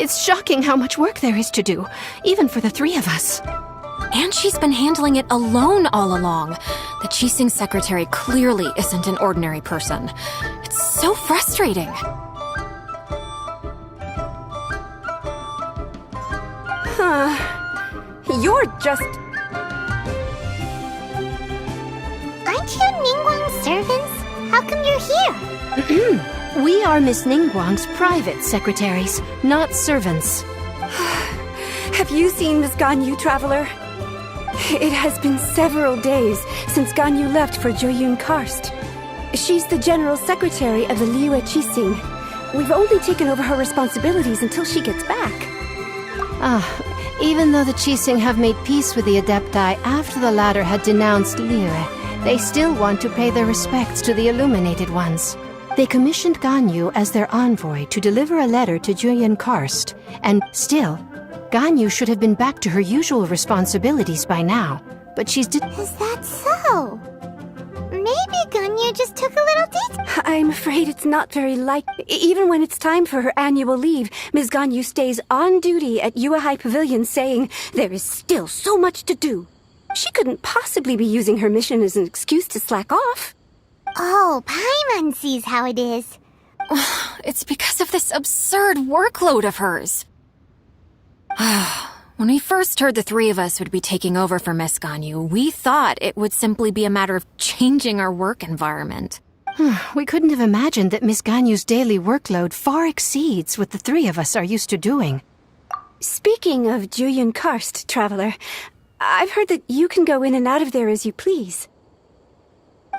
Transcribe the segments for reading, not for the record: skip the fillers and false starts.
It's shocking how much work there is to do, even for the three of us. And she's been handling it alone all along. The Qixing secretary clearly isn't an ordinary person. It's so frustrating. You're just... Aren't you Ningguang's servants? How come you're here? We are Miss Ningguang's private secretaries, not servants. Have you seen Miss Ganyu, Traveler? It has been several days since Ganyu left for Jueyun Karst. She's the general secretary of the Liyue Qixing. We've only taken over her responsibilities until she gets back. Even though the Qixing have made peace with the Adepti after the latter had denounced Liyue, they still want to pay their respects to the Illuminated Ones. They commissioned Ganyu as their envoy to deliver a letter to Jueyun Karst, and still, Ganyu should have been back to her usual responsibilities by now, but she's Is that so? Maybe Ganyu just took a little detour. I'm afraid it's not very likely. Even when it's time for her annual leave, Ms. Ganyu stays on duty at Yuehai Pavilion saying there is still so much to do. She couldn't possibly be using her mission as an excuse to slack off. Oh, Paimon sees how it is. It's because of this absurd workload of hers. When we first heard the three of us would be taking over for Miss Ganyu, we thought it would simply be a matter of changing our work environment. We couldn't have imagined that Miss Ganyu's daily workload far exceeds what the three of us are used to doing. Speaking of Jueyun Karst, Traveler, I've heard that you can go in and out of there as you please.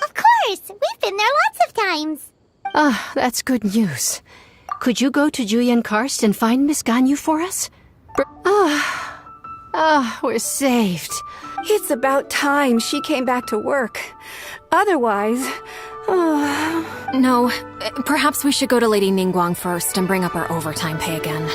Of course! We've been there lots of times. That's good news. Could you go to Jueyun Karst and find Miss Ganyu for us? We're saved. It's about time she came back to work. Otherwise... No, perhaps we should go to Lady Ningguang first and bring up our overtime pay again.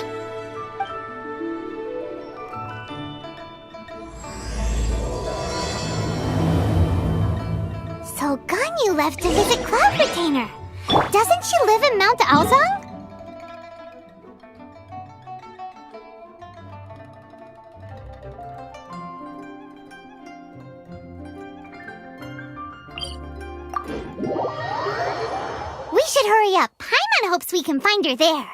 So Ganyu left to visit Cloud Retainer. Doesn't she live in Mount Aozang? We should hurry up. Paimon hopes we can find her there.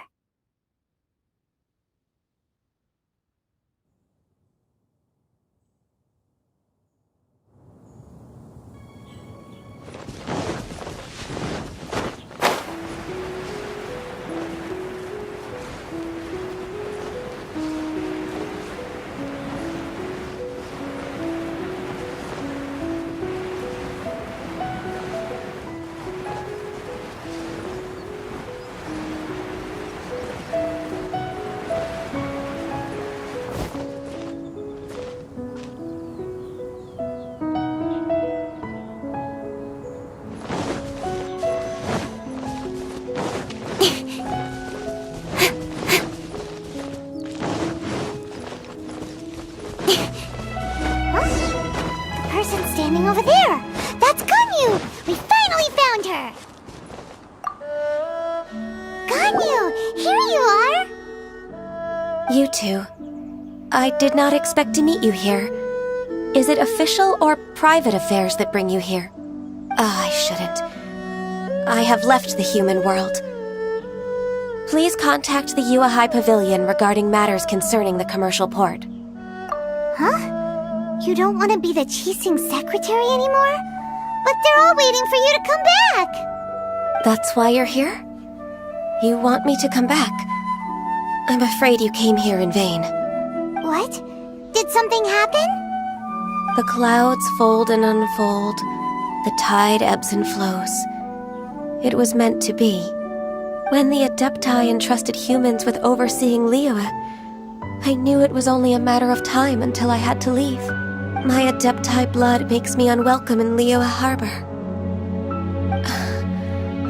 Standing over there! That's Ganyu! We finally found her! Ganyu! Here you are! You two. I did not expect to meet you here. Is it official or private affairs that bring you here? I shouldn't. I have left the human world. Please contact the Yuehai Pavilion regarding matters concerning the commercial port. Huh? You don't want to be the Qixing secretary anymore? But they're all waiting for you to come back! That's why you're here? You want me to come back? I'm afraid you came here in vain. What? Did something happen? The clouds fold and unfold. The tide ebbs and flows. It was meant to be. When the Adepti entrusted humans with overseeing Liyue, I knew it was only a matter of time until I had to leave. My Adepti blood makes me unwelcome in Liyue Harbor.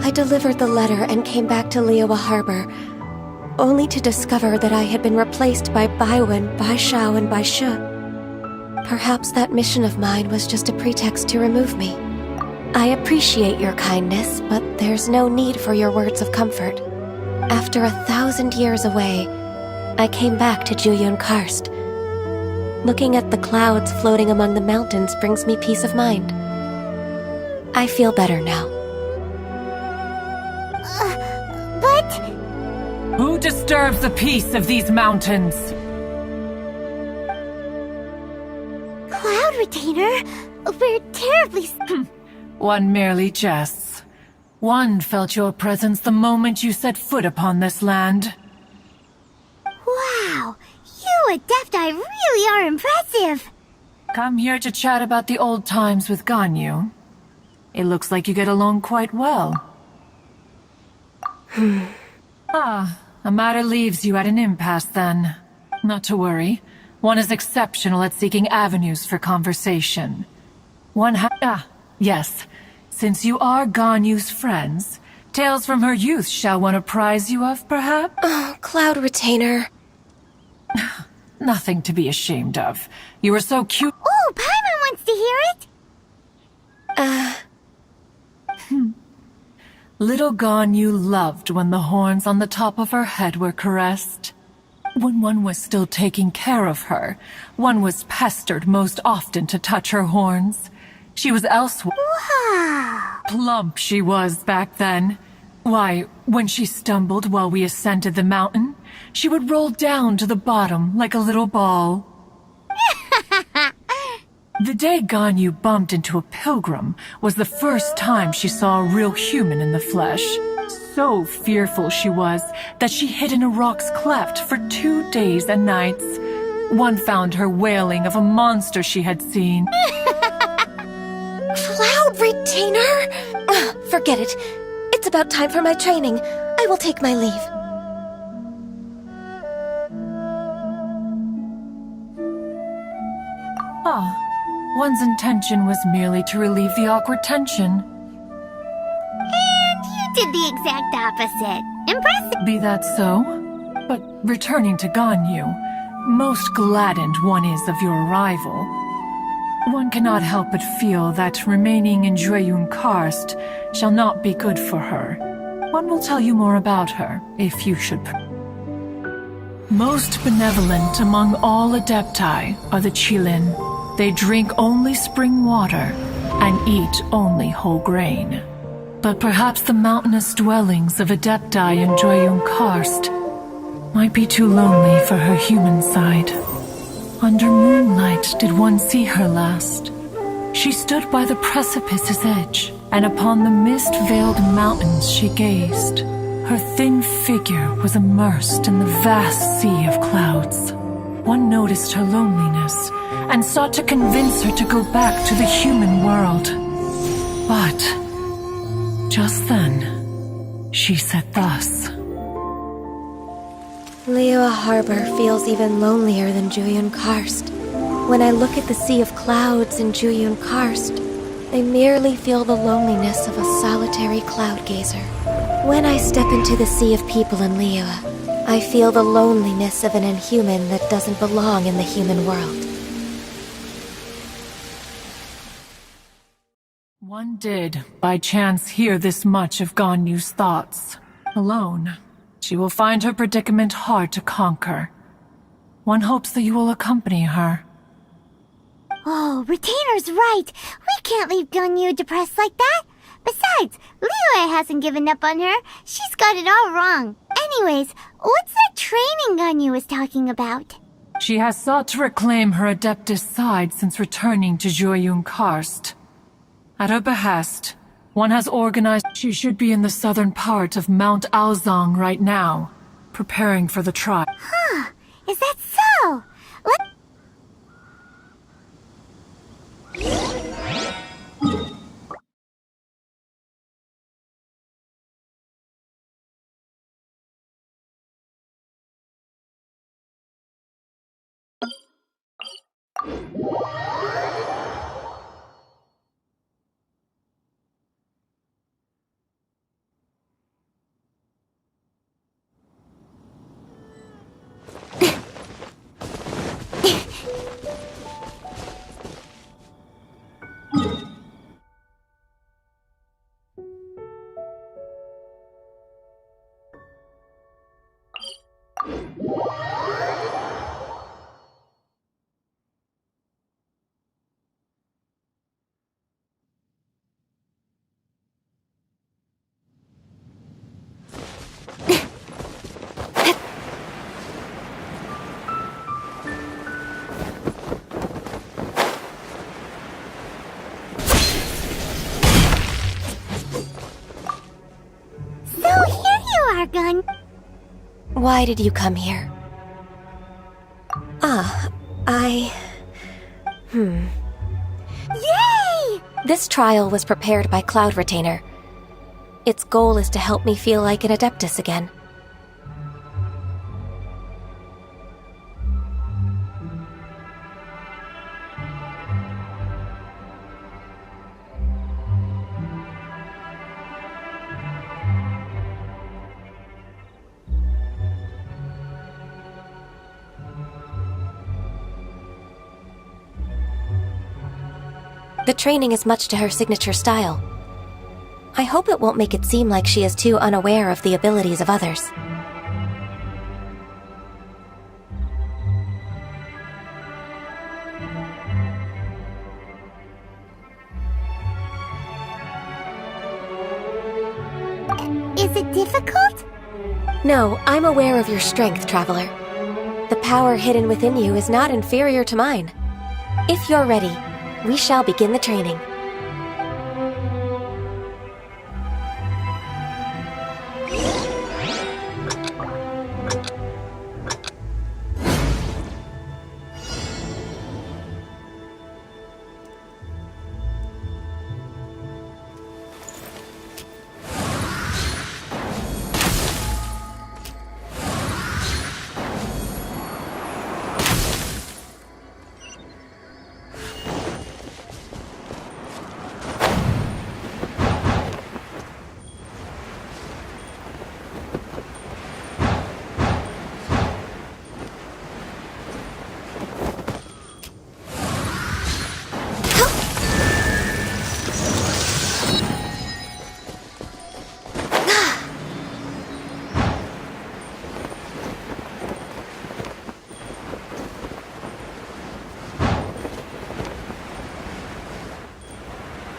I delivered the letter and came back to Liyue Harbor, only to discover that I had been replaced by Baiwen, Baishao, and Baishu. Perhaps that mission of mine was just a pretext to remove me. I appreciate your kindness, but there's no need for your words of comfort. After 1,000 years away, I came back to Juyun Karst. Looking at the clouds floating among the mountains brings me peace of mind. I feel better now. But... Who disturbs the peace of these mountains? Cloud Retainer, we're terribly... One merely jests. One felt your presence the moment you set foot upon this land. Wow, you Adepti really are impressive. Come here to chat about the old times with Ganyu. It looks like you get along quite well. A matter leaves you at an impasse then. Not to worry. One is exceptional at seeking avenues for conversation. Yes. Since you are Ganyu's friends, tales from her youth shall one apprise you of, perhaps? Oh, Cloud Retainer. Nothing to be ashamed of. You were so cute. Oh, Paimon wants to hear it. Little Ganyu loved when the horns on the top of her head were caressed. When one was still taking care of her, one was pestered most often to touch her horns. She was elsewhere. Wow. Plump she was back then. Why, when she stumbled while we ascended the mountain, she would roll down to the bottom like a little ball. The day Ganyu bumped into a pilgrim was the first time she saw a real human in the flesh. So fearful she was that she hid in a rock's cleft for 2 days and nights. One found her wailing of a monster she had seen. Cloud Retainer? Forget it. It's about time for my training. I will take my leave. One's intention was merely to relieve the awkward tension. And you did the exact opposite. Impressive. Be that so? But returning to Ganyu, most gladdened one is of your arrival. One cannot help but feel that remaining in Juyun Karst shall not be good for her. One will tell you more about her, if you should. Most benevolent among all Adepti are the Qilin. They drink only spring water and eat only whole grain. But perhaps the mountainous dwellings of Adepti in Juyun Karst might be too lonely for her human side. Under moonlight did one see her last. She stood by the precipice's edge, and upon the mist-veiled mountains she gazed. Her thin figure was immersed in the vast sea of clouds. One noticed her loneliness, and sought to convince her to go back to the human world. But just then, she said thus. Liyue Harbor feels even lonelier than Juyun Karst. When I look at the sea of clouds in Juyun Karst, I merely feel the loneliness of a solitary cloud gazer. When I step into the sea of people in Liyue, I feel the loneliness of an inhuman that doesn't belong in the human world. One did, by chance, hear this much of Ganyu's thoughts. Alone, she will find her predicament hard to conquer. One hopes that you will accompany her. Oh, Retainer's right. We can't leave Ganyu depressed like that. Besides, Liyue hasn't given up on her. She's got it all wrong. Anyways, what's that training Ganyu was talking about? She has sought to reclaim her Adeptus side since returning to Juyun Karst. At her behest, one has organized. She should be in the southern part of Mount Aozang right now, preparing for the trial. Huh, is that so? So here you are, Gun. Why did you come here? Yay! This trial was prepared by Cloud Retainer. Its goal is to help me feel like an Adeptus again. The training is much to her signature style. I hope it won't make it seem like she is too unaware of the abilities of others. Is it difficult? No, I'm aware of your strength, Traveler. The power hidden within you is not inferior to mine. If you're ready, we shall begin the training.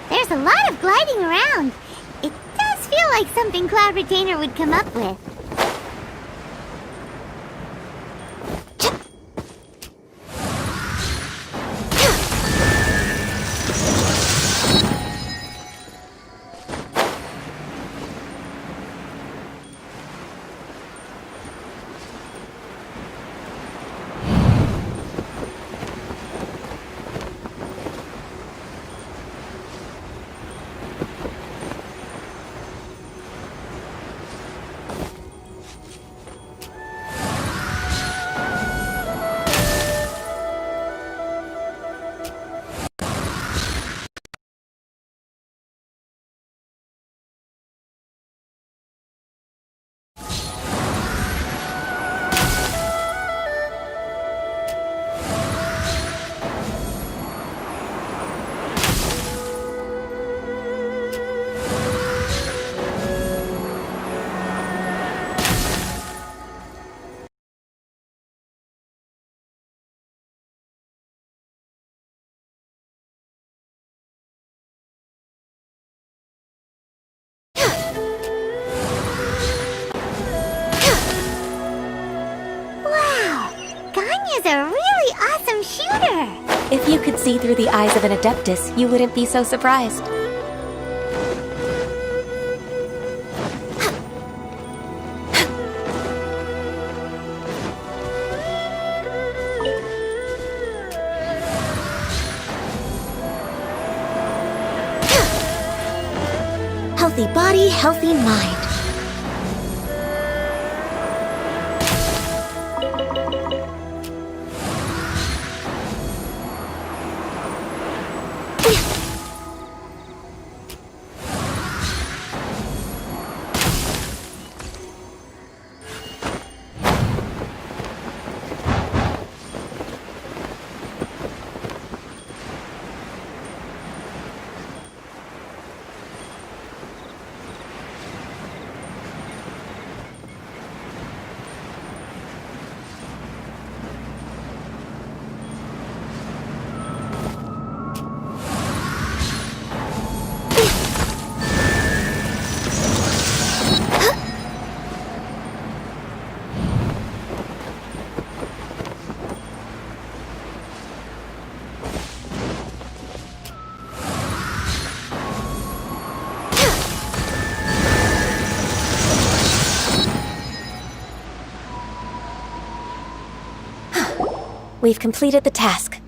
There's a lot of gliding around. It does feel like something Cloud Retainer would come up with. Is a really awesome shooter! If you could see through the eyes of an Adeptus, you wouldn't be so surprised. Healthy body, healthy mind. We've completed the task.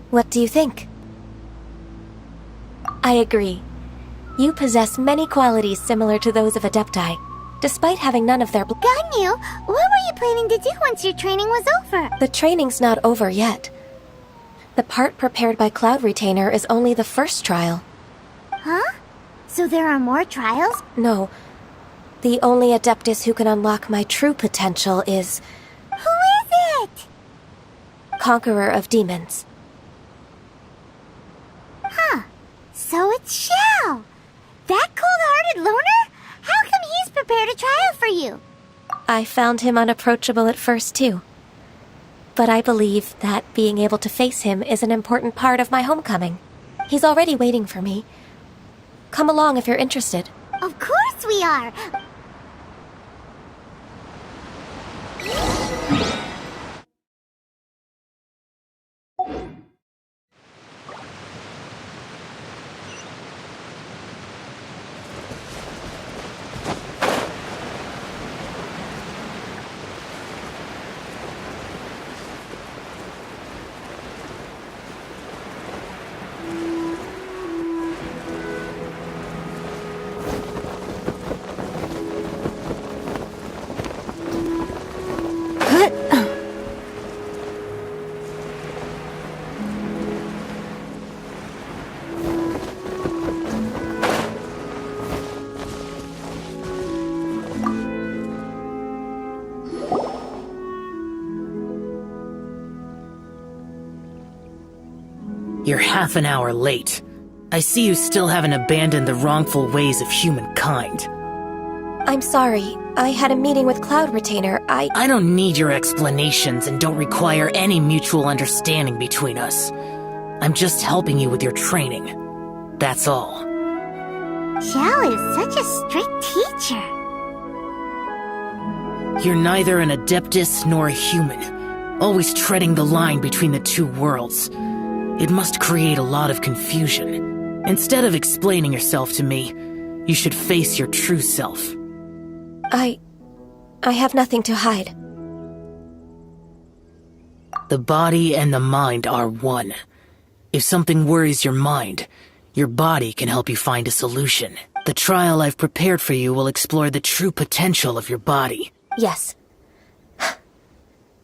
What do you think? I agree. You possess many qualities similar to those of Adepti, despite having none of their Ganyu, what were you planning to do once your training was over? The training's not over yet. The part prepared by Cloud Retainer is only the first trial. Huh? So there are more trials? No. The only Adeptus who can unlock my true potential is Who is it? Conqueror of Demons. Huh. So it's Xiao. That cold-hearted loner? How come he's prepared a trial for you? I found him unapproachable at first, too. But I believe that being able to face him is an important part of my homecoming. He's already waiting for me. Come along if you're interested. Of course we are. You're half an hour late. I see you still haven't abandoned the wrongful ways of humankind. I'm sorry. I had a meeting with Cloud Retainer. I don't need your explanations and don't require any mutual understanding between us. I'm just helping you with your training. That's all. Xiao is such a strict teacher. You're neither an Adeptus nor a human, always treading the line between the two worlds. It must create a lot of confusion. Instead of explaining yourself to me, you should face your true self. I have nothing to hide. The body and the mind are one. If something worries your mind, your body can help you find a solution. The trial I've prepared for you will explore the true potential of your body. Yes.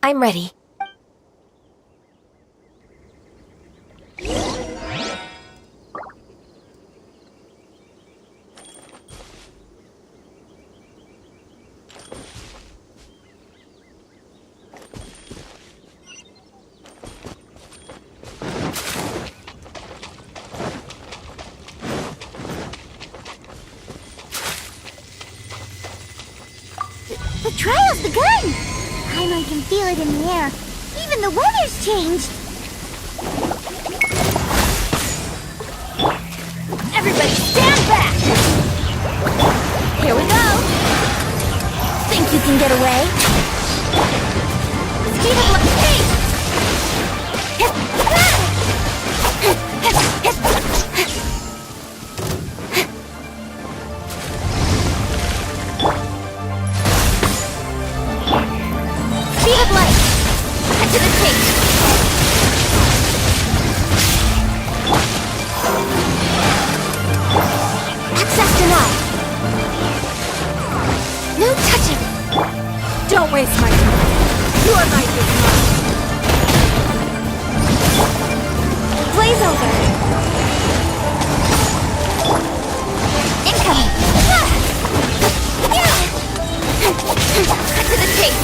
I'm ready. The trial's begun! I can feel it in the air. Even the weather's changed. Everybody stand back! Here we go! Think you can get away? Speed of light! Speed of light! Head to the tape! Access denied! No touching! Don't waste my time! You are my business! Blaze over! Incoming! Cut to the tape!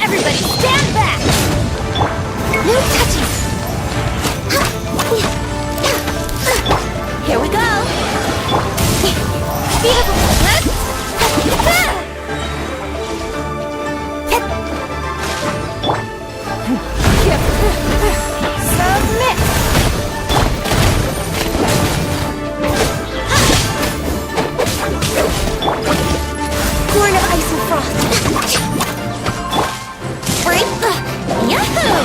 Everybody stand back! No touching! Here we go! Submit! Horn of ice and frost! Break the... Yahoo!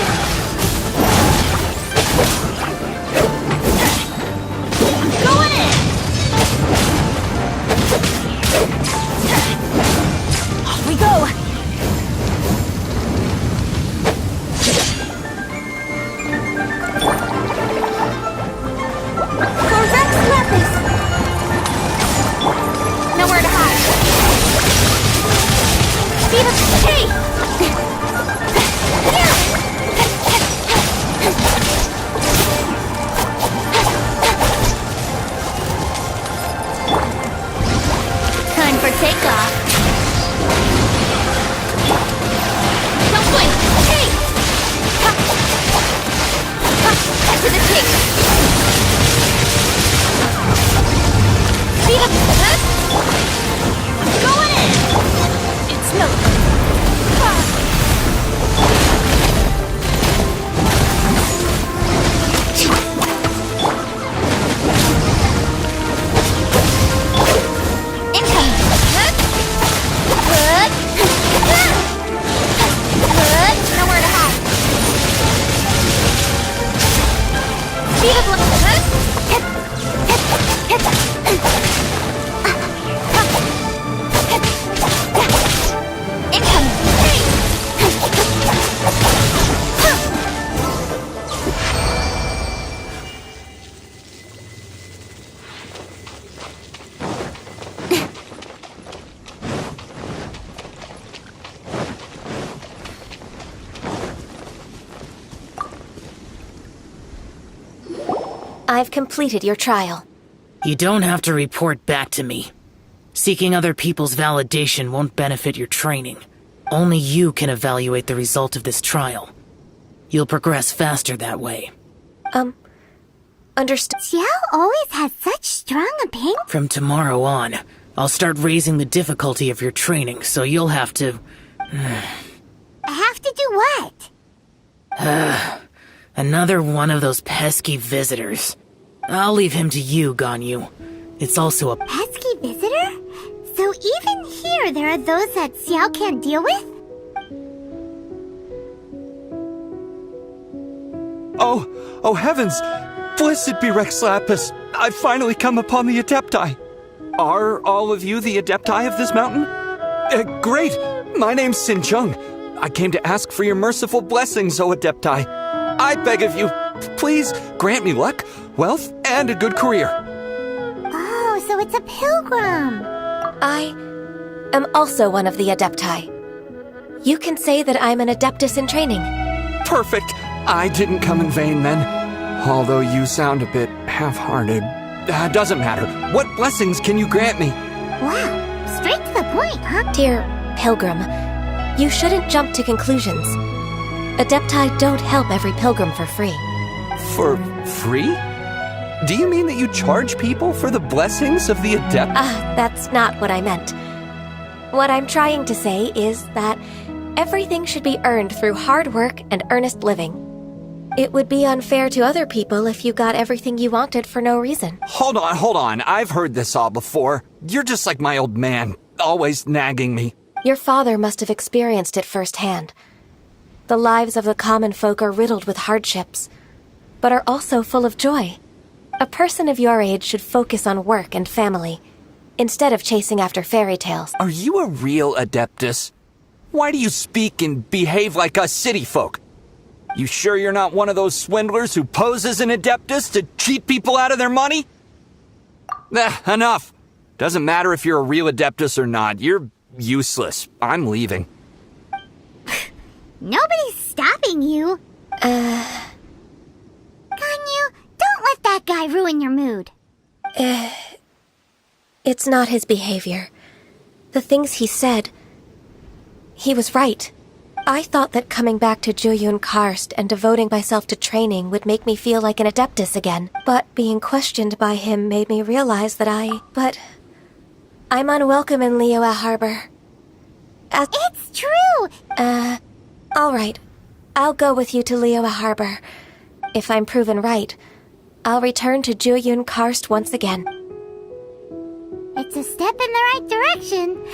Nowhere to hide. Speed of light. I've completed your trial. You don't have to report back to me. Seeking other people's validation won't benefit your training. Only you can evaluate the result of this trial. You'll progress faster that way. Understood. Xiao always has such strong opinions. From tomorrow on, I'll start raising the difficulty of your training, so you'll have to... Have to do what? Another one of those pesky visitors. I'll leave him to you, Ganyu. It's also a... Pesky visitor? So even here there are those that Xiao can't deal with? Oh heavens! Blessed be Rex Lapis! I've finally come upon the Adepti! Are all of you the Adepti of this mountain? Great! My name's Sin Chung. I came to ask for your merciful blessings, O Adepti. I beg of you, please grant me luck, wealth, and a good career. Oh, so it's a pilgrim. I am also one of the Adepti. You can say that I'm an Adeptus in training. Perfect! I didn't come in vain then. Although you sound a bit half-hearted. Doesn't matter. What blessings can you grant me? Wow, straight to the point, huh? Dear Pilgrim, you shouldn't jump to conclusions. Adepti don't help every pilgrim for free. For free? Do you mean that you charge people for the blessings of the Adept? That's not what I meant. What I'm trying to say is that everything should be earned through hard work and earnest living. It would be unfair to other people if you got everything you wanted for no reason. Hold on. I've heard this all before. You're just like my old man, always nagging me. Your father must have experienced it firsthand. The lives of the common folk are riddled with hardships, but are also full of joy. A person of your age should focus on work and family, instead of chasing after fairy tales. Are you a real Adeptus? Why do you speak and behave like us city folk? You sure you're not one of those swindlers who pose as an Adeptus to cheat people out of their money? Enough. Doesn't matter if you're a real Adeptus or not. You're useless. I'm leaving. Nobody's stopping you. Ganyu, don't let that guy ruin your mood. It's not his behavior. The things he said, he was right. I thought that coming back to Jueyun Karst and devoting myself to training would make me feel like an Adeptus again. But being questioned by him made me realize that I'm unwelcome in Liyue Harbor. It's true! All right. I'll go with you to Liyue Harbor. If I'm proven right, I'll return to Jueyun Karst once again. It's a step in the right direction.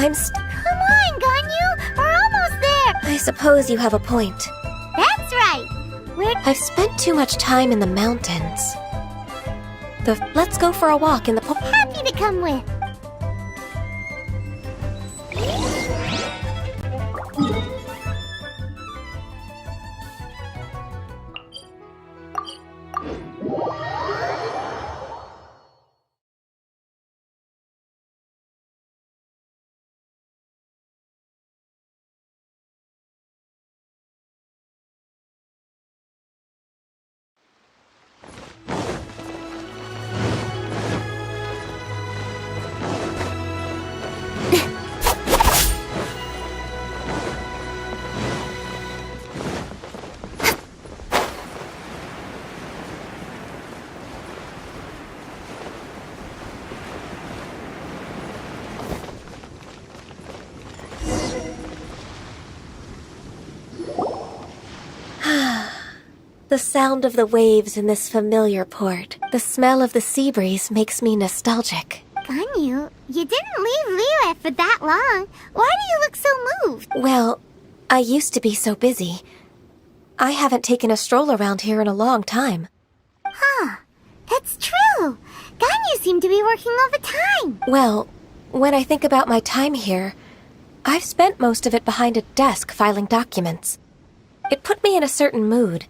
Come on, Ganyu! We're almost there! I suppose you have a point. That's right! I've spent too much time in the mountains. Let's go for a walk in the Happy to come with! The sound of the waves in this familiar port, the smell of the sea breeze makes me nostalgic. Ganyu, you didn't leave Liyue for that long. Why do you look so moved? Well, I used to be so busy. I haven't taken a stroll around here in a long time. Huh, that's true. Ganyu seemed to be working all the time. Well, when I think about my time here, I've spent most of it behind a desk filing documents. It put me in a certain mood,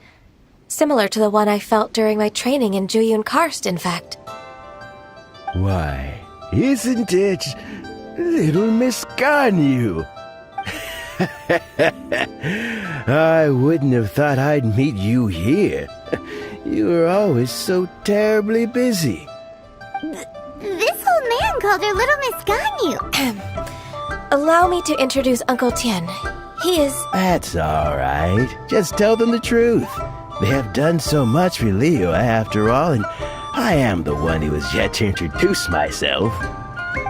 similar to the one I felt during my training in Juyun Karst, in fact. Why, isn't it little Miss Ganyu? I wouldn't have thought I'd meet you here. You were always so terribly busy. This old man called her Little Miss Ganyu. Allow me to introduce Uncle Tien. He is... That's all right. Just tell them the truth. They have done so much for Liyue after all, and I am the one who has yet to introduce myself.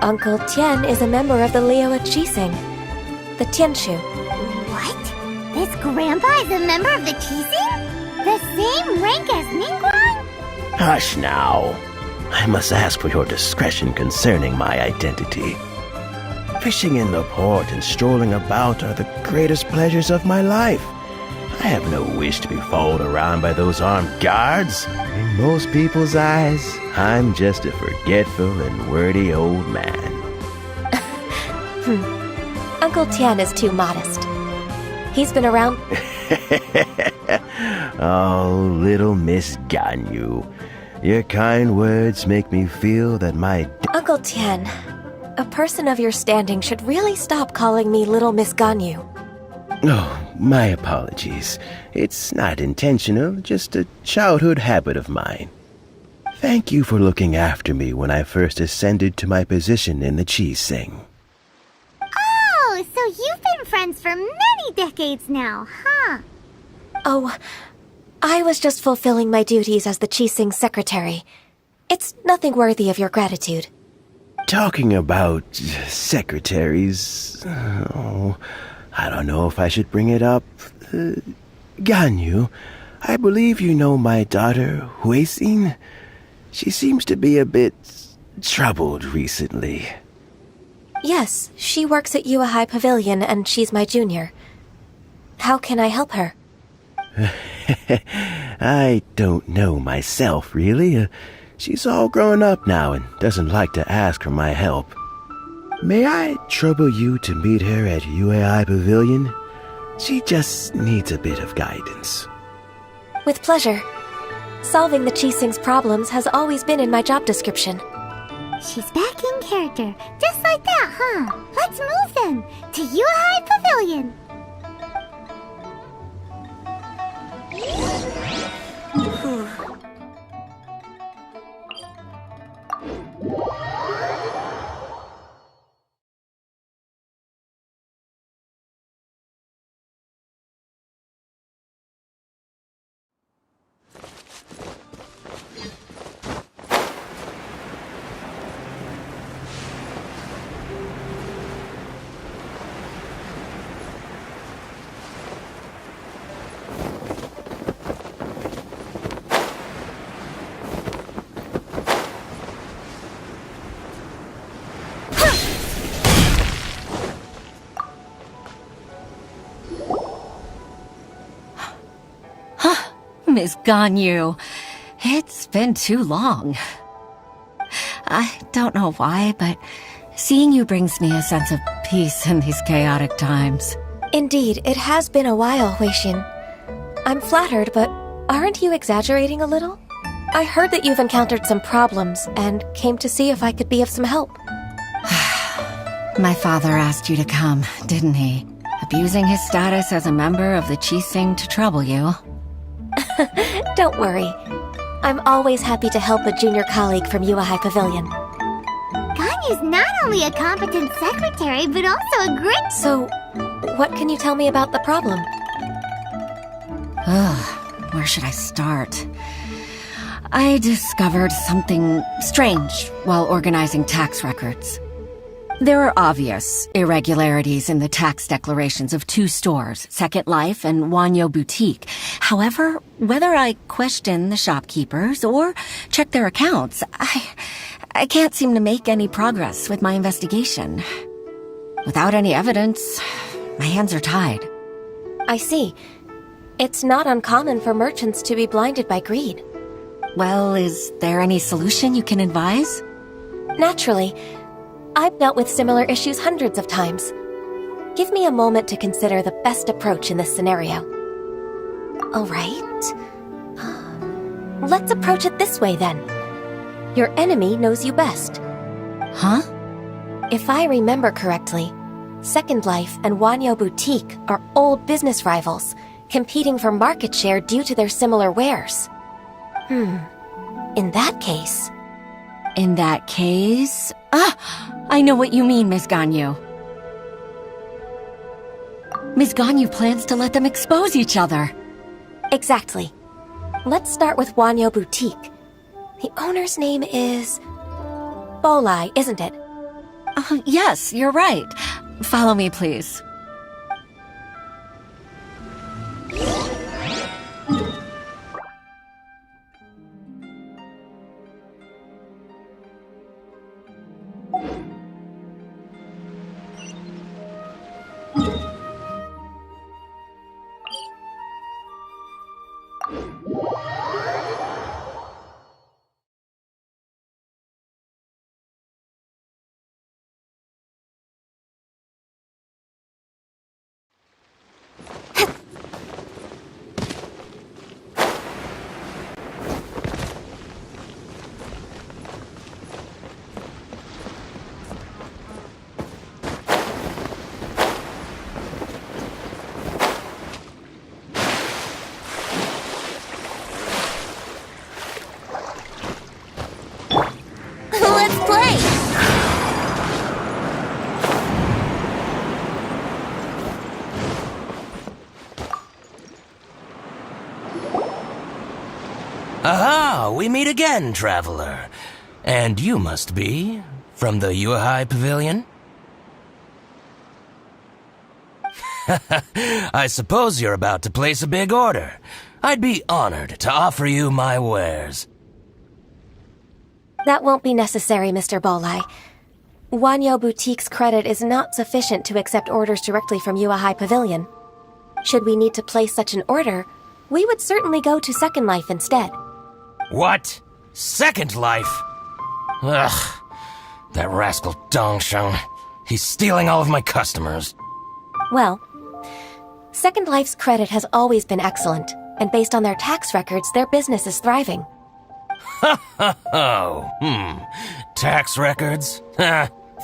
Uncle Tien is a member of the Liyue Qixing, the Tianshu. What? This grandpa is a member of the Qixing? The same rank as Ningguang? Hush now. I must ask for your discretion concerning my identity. Fishing in the port and strolling about are the greatest pleasures of my life. I have no wish to be followed around by those armed guards. In most people's eyes, I'm just a forgetful and wordy old man. Uncle Tien is too modest. He's been around... Oh, little Miss Ganyu. Your kind words make me feel that my... Uncle Tien, a person of your standing should really stop calling me Little Miss Ganyu. Oh, my apologies. It's not intentional, just a childhood habit of mine. Thank you for looking after me when I first ascended to my position in the Qixing. Oh, so you've been friends for many decades now, huh? Oh, I was just fulfilling my duties as the Qixing secretary. It's nothing worthy of your gratitude. Talking about secretaries... Oh, I don't know if I should bring it up. Ganyu, I believe you know my daughter, Huixin. She seems to be a bit troubled recently. Yes, she works at Yua High Pavilion and she's my junior. How can I help her? I don't know myself, really. She's all grown up now and doesn't like to ask for my help. May I trouble you to meet her at UAI Pavilion? She just needs a bit of guidance. With pleasure. Solving the Qixing's problems has always been in my job description. She's back in character, just like that, huh? Let's move then, to UAI Pavilion. Miss Ganyu, it's been too long. I don't know why, but seeing you brings me a sense of peace in these chaotic times. Indeed, it has been a while, Huixin. I'm flattered, but aren't you exaggerating a little? I heard that you've encountered some problems and came to see if I could be of some help. My father asked you to come, didn't he? Abusing his status as a member of the Qixing to trouble you. Don't worry. I'm always happy to help a junior colleague from Yua High Pavilion. Ganyu's not only a competent secretary, but also a great... So, what can you tell me about the problem? Where should I start? I discovered something strange while organizing tax records. There are obvious irregularities in the tax declarations of two stores, Second Life and Wanyo Boutique. However, whether I question the shopkeepers or check their accounts, I can't seem to make any progress with my investigation. Without any evidence, my hands are tied. I see. It's not uncommon for merchants to be blinded by greed. Well, is there any solution you can advise? Naturally. I've dealt with similar issues hundreds of times. Give me a moment to consider the best approach in this scenario. All right. Let's approach it this way, then. Your enemy knows you best. Huh? If I remember correctly, Second Life and Wanyo Boutique are old business rivals, competing for market share due to their similar wares. In that case... I know what you mean, Miss Ganyu. Miss Ganyu plans to let them expose each other. Exactly. Let's start with Wanyo Boutique. The owner's name is... Bolai, isn't it? Yes, you're right. Follow me, please. Let's play! Aha! We meet again, traveler. And you must be from the Yuehai Pavilion? I suppose you're about to place a big order. I'd be honored to offer you my wares. That won't be necessary, Mr. Bolai. Wanyo Boutique's credit is not sufficient to accept orders directly from Yuehai Pavilion. Should we need to place such an order, we would certainly go to Second Life instead. What? Second Life? Ugh. That rascal Dongsheng. He's stealing all of my customers. Well, Second Life's credit has always been excellent, and based on their tax records, their business is thriving. Tax records?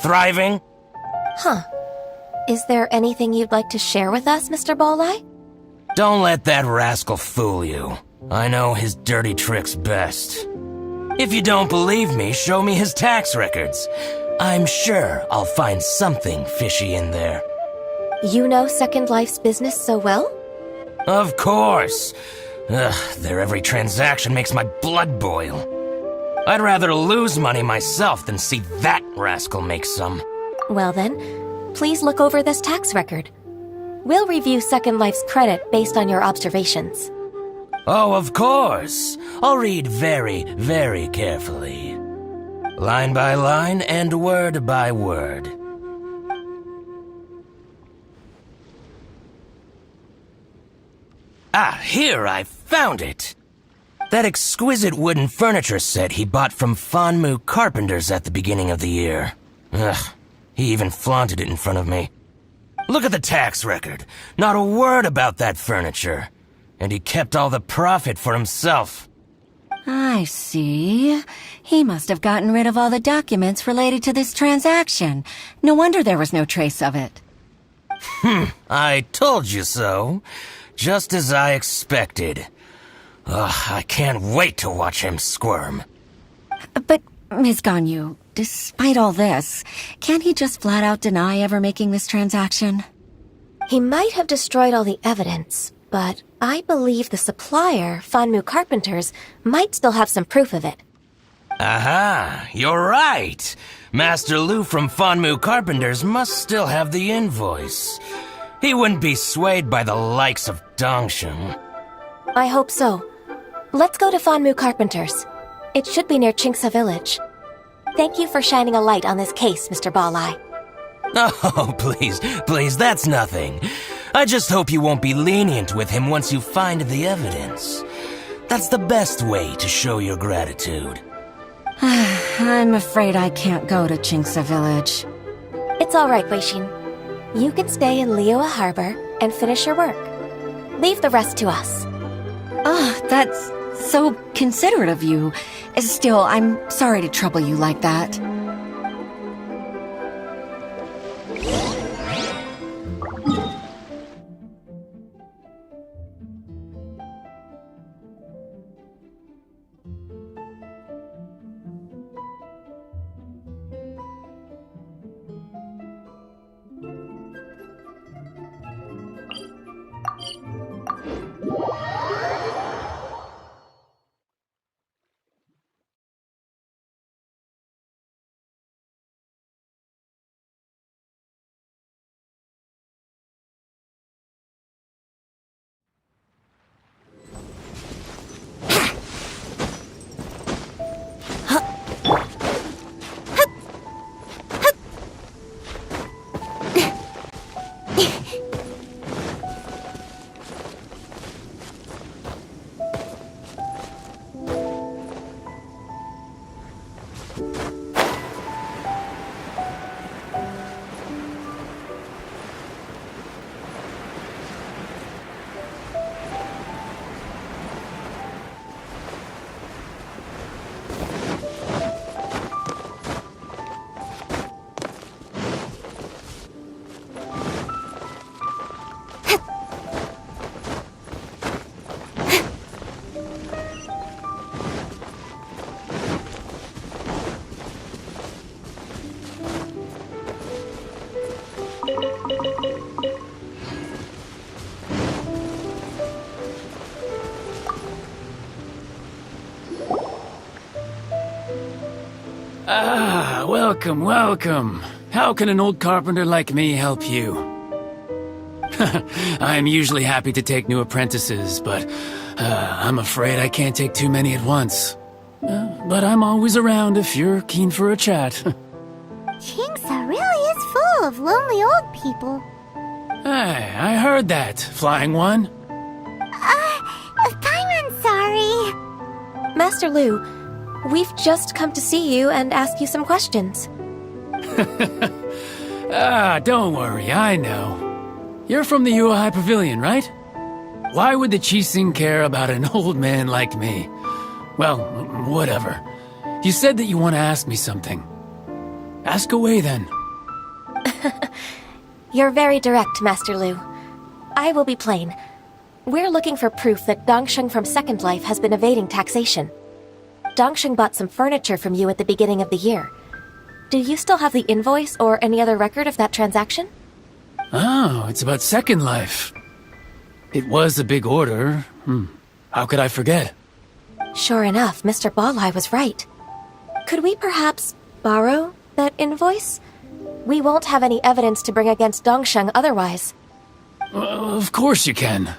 Thriving? Huh. Is there anything you'd like to share with us, Mr. Bolai? Don't let that rascal fool you. I know his dirty tricks best. If you don't believe me, show me his tax records. I'm sure I'll find something fishy in there. You know Second Life's business so well? Of course. Their every transaction makes my blood boil. I'd rather lose money myself than see that rascal make some. Well then, please look over this tax record. We'll review Second Life's credit based on your observations. Oh, of course. I'll read very, very carefully. Line by line and word by word. Ah, here, I found it! That exquisite wooden furniture set he bought from Fanmu Carpenters at the beginning of the year. Ugh, he even flaunted it in front of me. Look at the tax record. Not a word about that furniture. And he kept all the profit for himself. I see. He must have gotten rid of all the documents related to this transaction. No wonder there was no trace of it. I told you so. Just as I expected. Ugh, I can't wait to watch him squirm. But, Ms. Ganyu, despite all this, can't he just flat out deny ever making this transaction? He might have destroyed all the evidence, but I believe the supplier, Fanmu Carpenters, might still have some proof of it. Aha, you're right. Master Lu from Fanmu Carpenters must still have the invoice. He wouldn't be swayed by the likes of Dongsheng. I hope so. Let's go to Fanmu Carpenters. It should be near Chinksa Village. Thank you for shining a light on this case, Mr. Balai. Oh, please, that's nothing. I just hope you won't be lenient with him once you find the evidence. That's the best way to show your gratitude. I'm afraid I can't go to Chinksa Village. It's all right, Weishin. You can stay in Liyue Harbor and finish your work. Leave the rest to us. Oh, that's so considerate of you. Still, I'm sorry to trouble you like that. Ah, welcome. How can an old carpenter like me help you? I'm usually happy to take new apprentices, but I'm afraid I can't take too many at once. But I'm always around if you're keen for a chat. Chinksa really is full of lonely old people. Hey, I heard that, Flying One. Paimon's sorry. Master Lu, we've just come to see you and ask you some questions. Don't worry, I know. You're from the Yuehai Pavilion, right? Why would the Qixing care about an old man like me? Well, whatever. You said that you want to ask me something. Ask away, then. You're very direct, Master Lu. I will be plain. We're looking for proof that Dongsheng from Second Life has been evading taxation. Dongsheng bought some furniture from you at the beginning of the year. Do you still have the invoice or any other record of that transaction? Oh, it's about Second Life. It was a big order. How could I forget? Sure enough, Mr. Balai was right. Could we perhaps borrow that invoice? We won't have any evidence to bring against Dongsheng otherwise. Of course you can.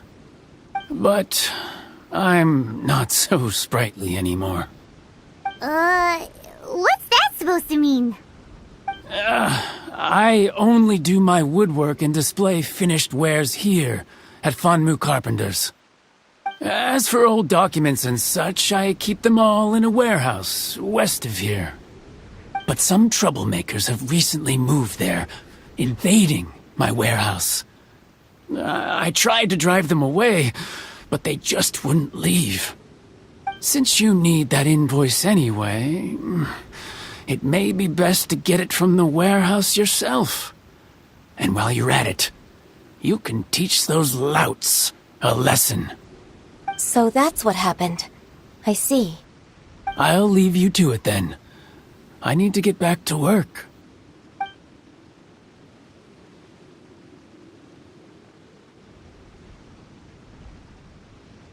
But I'm not so sprightly anymore. What's that supposed to mean? I only do my woodwork and display finished wares here at Fanmu Carpenters. As for old documents and such, I keep them all in a warehouse west of here. But some troublemakers have recently moved there, invading my warehouse. I tried to drive them away, but they just wouldn't leave. Since you need that invoice anyway, it may be best to get it from the warehouse yourself. And while you're at it, you can teach those louts a lesson. So that's what happened. I see. I'll leave you to it then. I need to get back to work.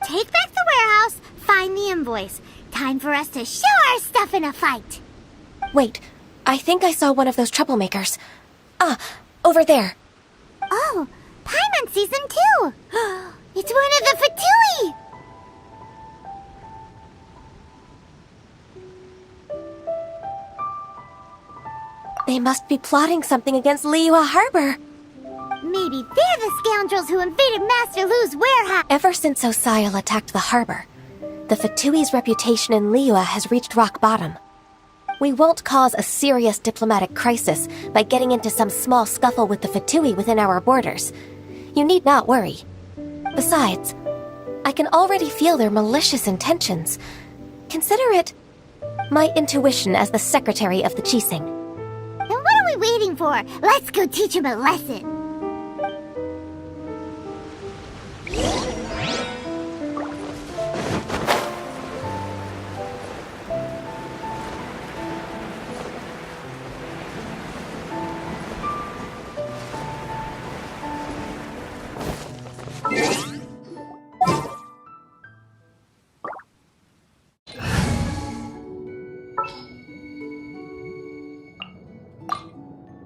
Take back the warehouse, find the invoice. time for us to show our stuff in a fight. Wait, I think I saw one of those troublemakers. Ah, over there. Oh, Paimon sees them too. It's one of the Fatui. They must be plotting something against Liyue Harbor. Maybe they're the scoundrels who invaded Master Lu's warehouse. Ever since Osial attacked the harbor, the Fatui's reputation in Liyue has reached rock bottom. We won't cause a serious diplomatic crisis by getting into some small scuffle with the Fatui within our borders. You need not worry. Besides, I can already feel their malicious intentions. Consider it my intuition as the secretary of the Qixing. Then what are we waiting for? Let's go teach him a lesson.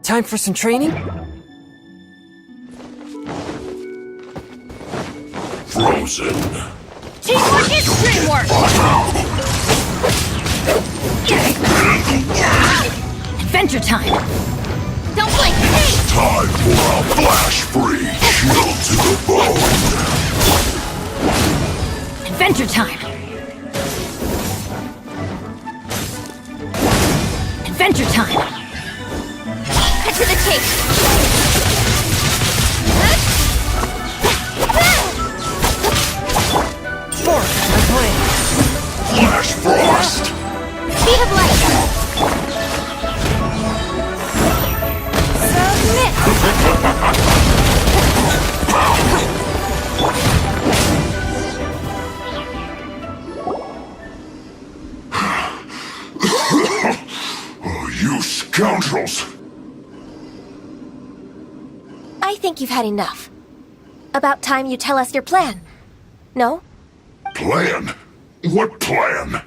Time for some training? Frozen. Teamwork is dreamwork! Adventure time! Don't blink! Time for a flash free chill to the bone. Adventure time! Adventure time! Cut to the chase! Flash frost. Speed of light! Submit! Oh, you scoundrels! I think you've had enough. About time you tell us your plan. No? Plan? What plan?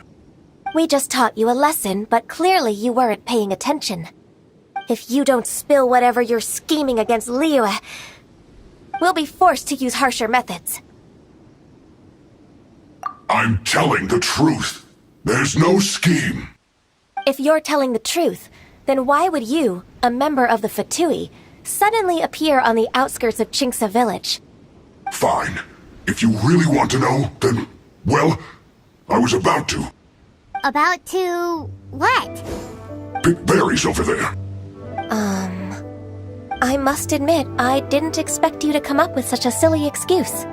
We just taught you a lesson, but clearly you weren't paying attention. If you don't spill whatever you're scheming against Liyue, we'll be forced to use harsher methods. I'm telling the truth. There's no scheme. If you're telling the truth, then why would you, a member of the Fatui, suddenly appear on the outskirts of Qingce village? Fine. If you really want to know, then, well, I was about to. About to... what? Pick berries over there. I must admit, I didn't expect you to come up with such a silly excuse.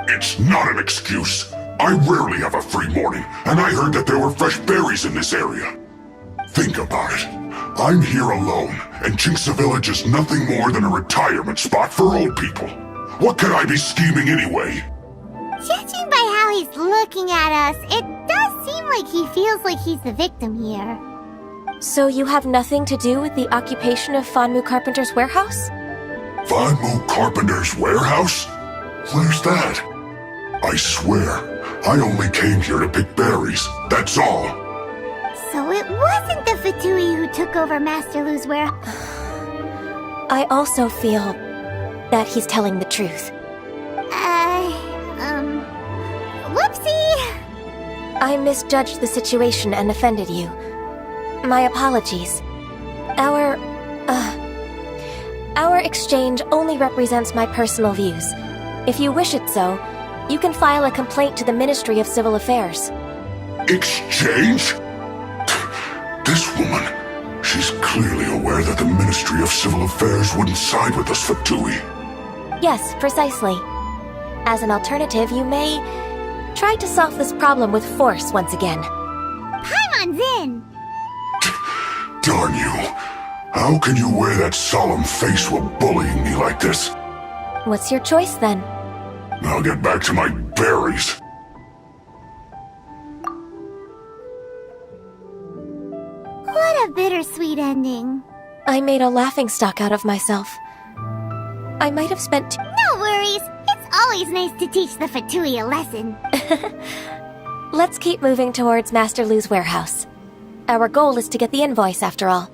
It's not an excuse. I rarely have a free morning, and I heard that there were fresh berries in this area. Think about it. I'm here alone, and Qingce Village is nothing more than a retirement spot for old people. What could I be scheming anyway? Judging by how he's looking at us, it does seem like he feels like he's the victim here. So you have nothing to do with the occupation of Fanmu Carpenter's warehouse? Fanmu Carpenter's warehouse? Where's that? I swear, I only came here to pick berries, that's all. So it wasn't the Fatui who took over Master Lu's warehouse. I also feel that he's telling the truth. Whoopsie! I misjudged the situation and offended you. My apologies. Our exchange only represents my personal views. If you wish it so, you can file a complaint to the Ministry of Civil Affairs. Exchange? This woman, she's clearly aware that the Ministry of Civil Affairs wouldn't side with us Fatui. Yes, precisely. As an alternative, you may try to solve this problem with force once again. Paimon's in! Darn you. How can you wear that solemn face while bullying me like this? What's your choice, then? I'll get back to my berries. What a bittersweet ending. I made a laughingstock out of myself. I might have spent... No worries. It's always nice to teach the Fatui a lesson. Let's keep moving towards Master Lu's warehouse. Our goal is to get the invoice, after all.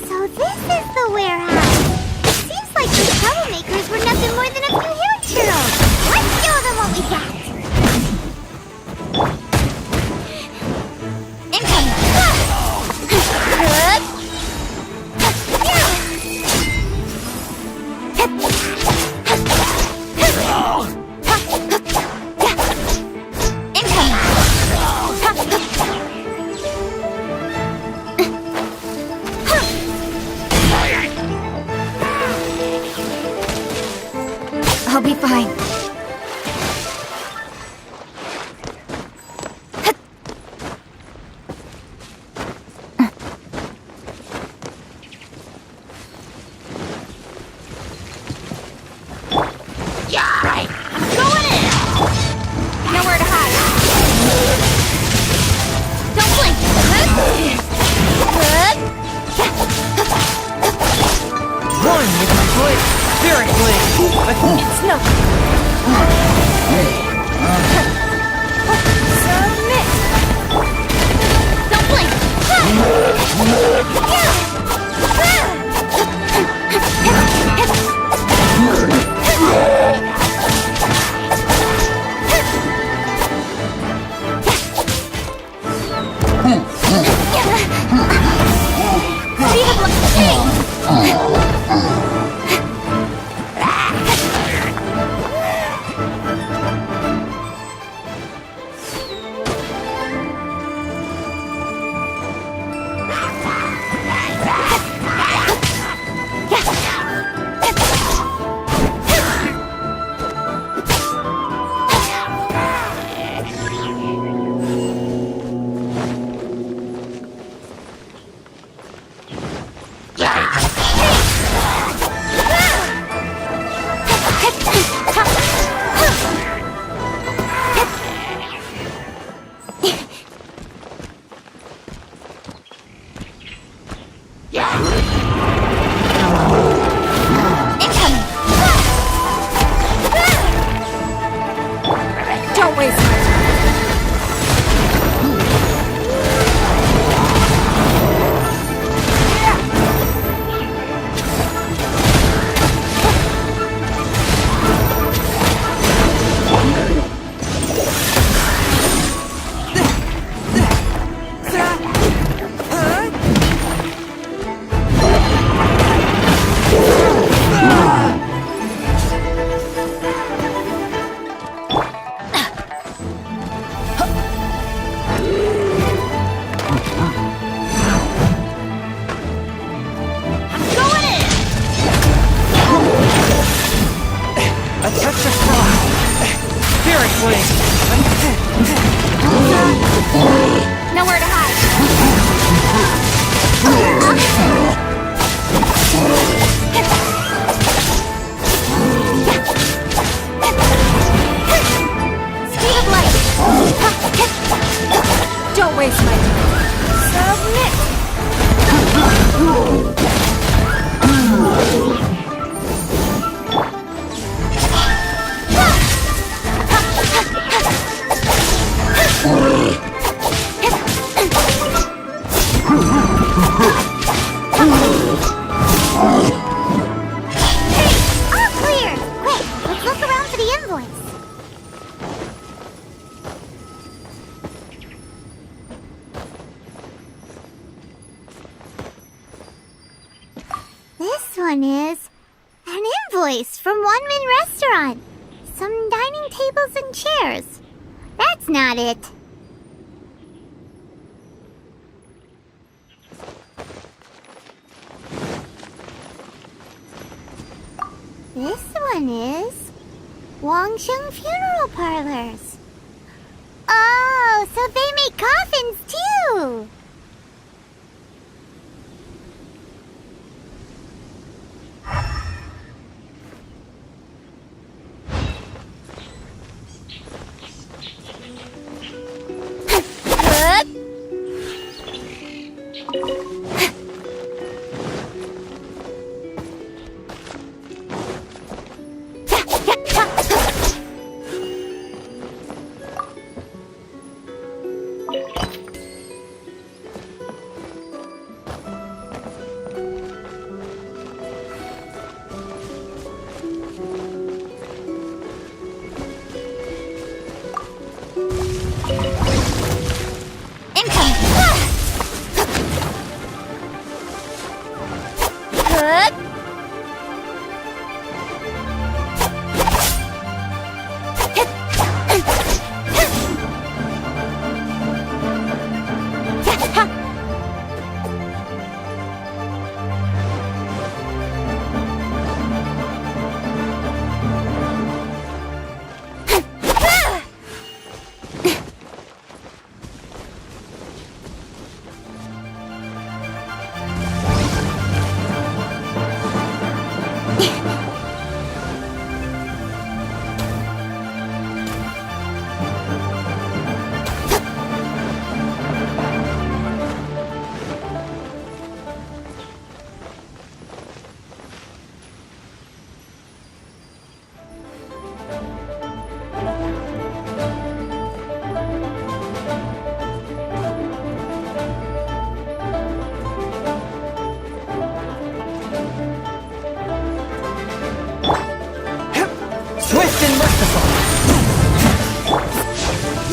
So this is the warehouse. It seems like those troublemakers were nothing more than a few hair churros. Let's show them what we got. Incoming. I'll be fine. Nowhere to hide. Don't blink. One with my blade! Spirit blade! It's no. Submit. Don't blink. Don't waste my time. Nowhere to hide. Speed of light. Don't waste my time. Submit. All clear. Quick, let's look around for the invoice. This one is an invoice from One-Man Restaurant. Some dining tables and chairs. That's not it. This one is Wangsheng Funeral Parlors. Oh, so they make coffins too!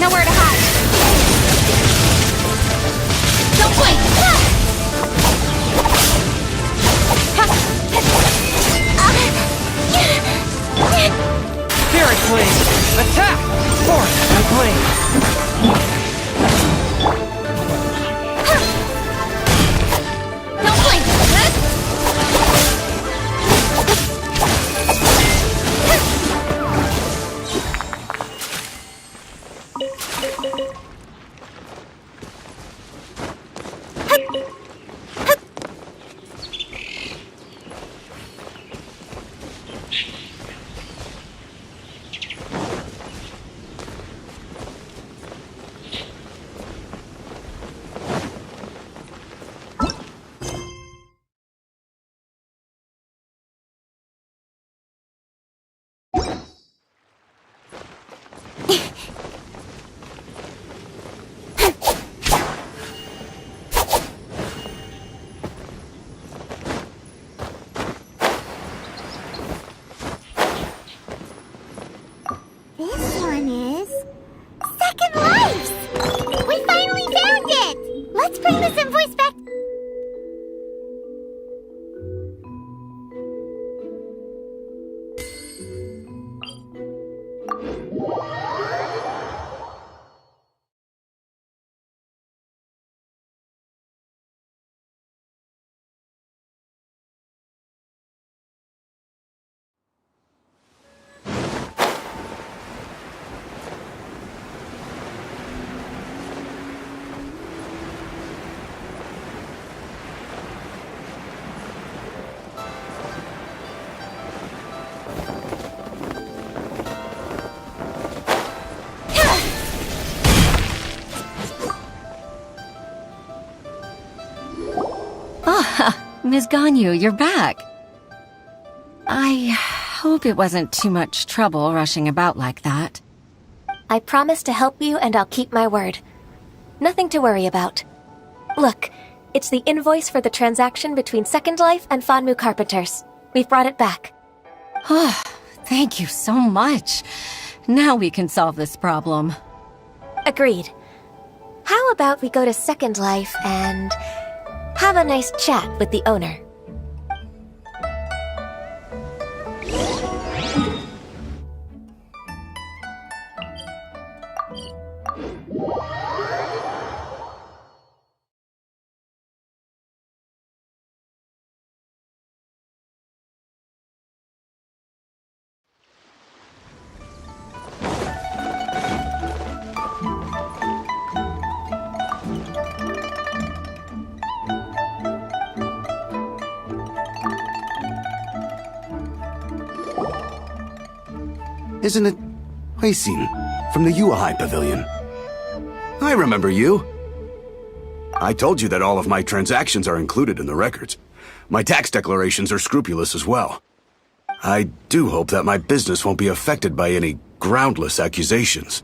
Nowhere to hide. Don't blink! Spirit Flame! Attack! Force and Flame! Don't blink! This one is Second Lives! We finally found it! Let's bring this invoice back. Ms. Ganyu, you're back. I hope it wasn't too much trouble rushing about like that. I promise to help you and I'll keep my word. Nothing to worry about. Look, it's the invoice for the transaction between Second Life and Fanmu Carpenters. We've brought it back. Oh, thank you so much. Now we can solve this problem. Agreed. How about we go to Second Life and have a nice chat with the owner? Isn't it Huixin from the Yuehai Pavilion? I remember you. I told you that all of my transactions are included in the records. My tax declarations are scrupulous as well. I do hope that my business won't be affected by any groundless accusations.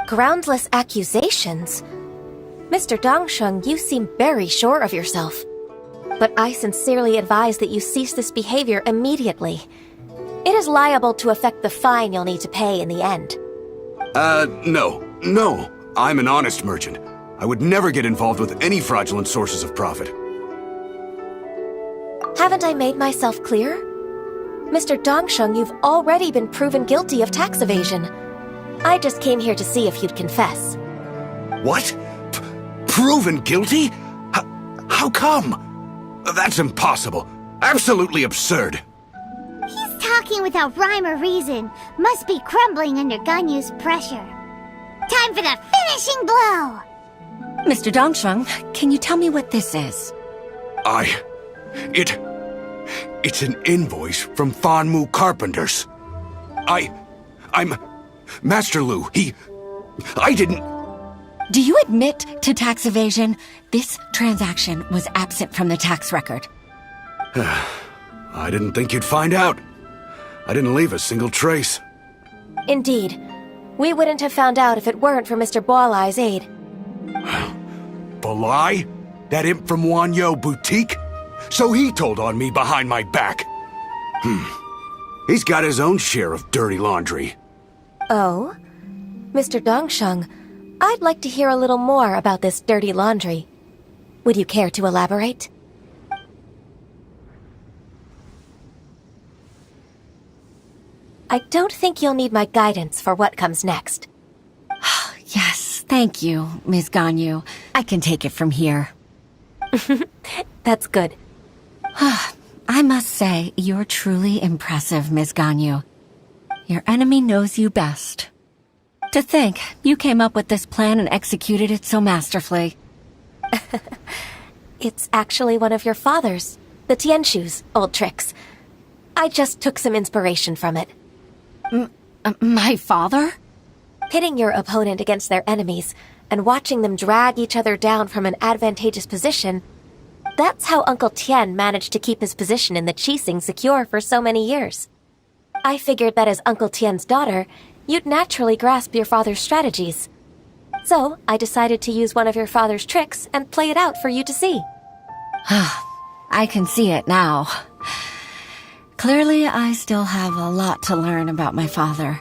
Groundless accusations? Mr. Dongsheng, you seem very sure of yourself. But I sincerely advise that you cease this behavior immediately. It is liable to affect the fine you'll need to pay in the end. No. I'm an honest merchant. I would never get involved with any fraudulent sources of profit. Haven't I made myself clear? Mr. Dongsheng, you've already been proven guilty of tax evasion. I just came here to see if you'd confess. What? Proven guilty? How come? That's impossible. Absolutely absurd. He's talking without rhyme or reason. Must be crumbling under Ganyu's pressure. Time for the finishing blow! Mr. Dongsheng, can you tell me what this is? It's an invoice from Fanmu Carpenters. I'm Master Lu. I didn't... Do you admit to tax evasion? This transaction was absent from the tax record. I didn't think you'd find out. I didn't leave a single trace. Indeed. We wouldn't have found out if it weren't for Mr. Boalai's aid. Balai? That imp from Wanyo Boutique? So he told on me behind my back. He's got his own share of dirty laundry. Oh? Mr. Dongsheng, I'd like to hear a little more about this dirty laundry. Would you care to elaborate? I don't think you'll need my guidance for what comes next. Yes, thank you, Ms. Ganyu. I can take it from here. That's good. I must say, you're truly impressive, Ms. Ganyu. Your enemy knows you best. To think, you came up with this plan and executed it so masterfully. It's actually one of your father's, the Tianshu's, old tricks. I just took some inspiration from it. My father? Pitting your opponent against their enemies and watching them drag each other down from an advantageous position, that's how Uncle Tian managed to keep his position in the Qixing secure for so many years. I figured that as Uncle Tian's daughter, you'd naturally grasp your father's strategies. So, I decided to use one of your father's tricks and play it out for you to see. I can see it now. Clearly, I still have a lot to learn about my father.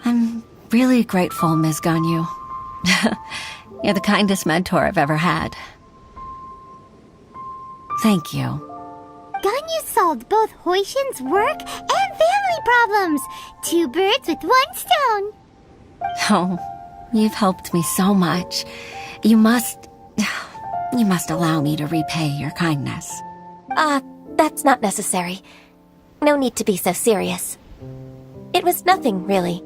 I'm really grateful, Ms. Ganyu. You're the kindest mentor I've ever had. Thank you. Ganyu solved both Huixin's work and family problems. 2 birds with 1 stone. Oh, you've helped me so much. You must allow me to repay your kindness. That's not necessary. No need to be so serious. It was nothing, really.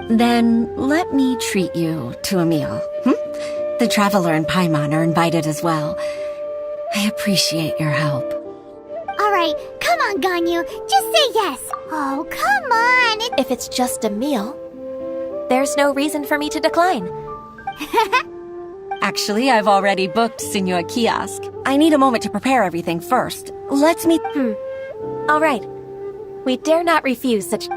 Then let me treat you to a meal. The Traveler and Paimon are invited as well. I appreciate your help. Alright, come on, Ganyu. Just say yes. Oh, come on. If it's just a meal, there's no reason for me to decline. Actually, I've already booked Senor Kiosk. I need a moment to prepare everything first. Let's meet... All right. We dare not refuse such...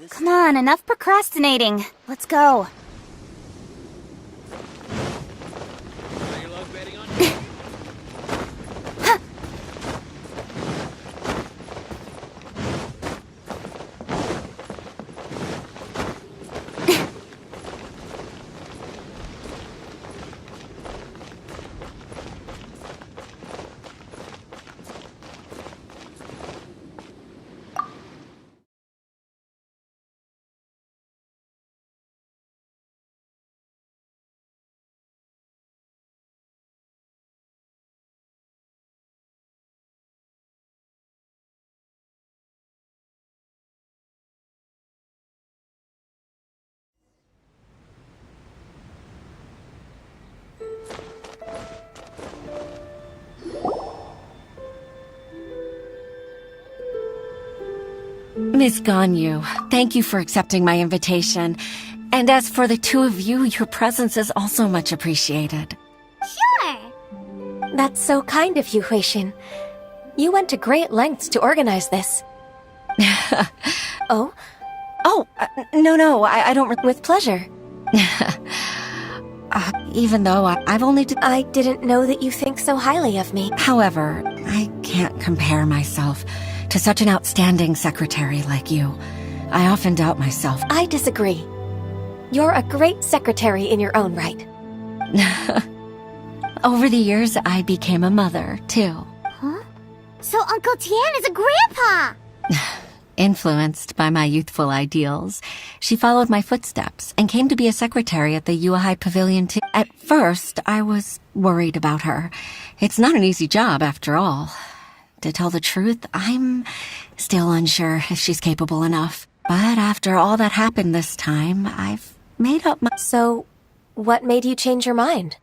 Come on, enough procrastinating. Let's go. Miss Ganyu, thank you for accepting my invitation. And as for the two of you, your presence is also much appreciated. Sure. That's so kind of you, Huixin. You went to great lengths to organize this. Oh? Oh, no, I don't... With pleasure. Even though I've only... I didn't know that you think so highly of me. However, I can't compare myself to such an outstanding secretary like you. I often doubt myself. I disagree. You're a great secretary in your own right. Over the years, I became a mother, too. Huh? So Uncle Tian is a grandpa! Influenced by my youthful ideals, she followed my footsteps and came to be a secretary at the Yuehai Pavilion too. At first, I was worried about her. It's not an easy job, after all. To tell the truth, I'm still unsure if she's capable enough. But after all that happened this time, I've made up my... So, what made you change your mind?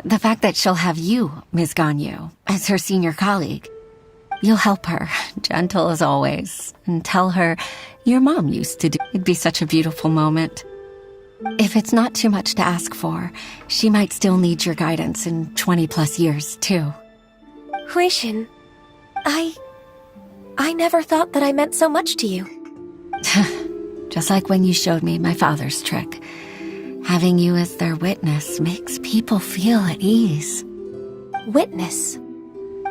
The fact that she'll have you, Ms. Ganyu, as her senior colleague. You'll help her, gentle as always, and tell her your mom used to do. It'd be such a beautiful moment. If it's not too much to ask for, she might still need your guidance in 20+ years, too. Huixin, I never thought that I meant so much to you. Just like when you showed me my father's trick. Having you as their witness makes people feel at ease. Witness?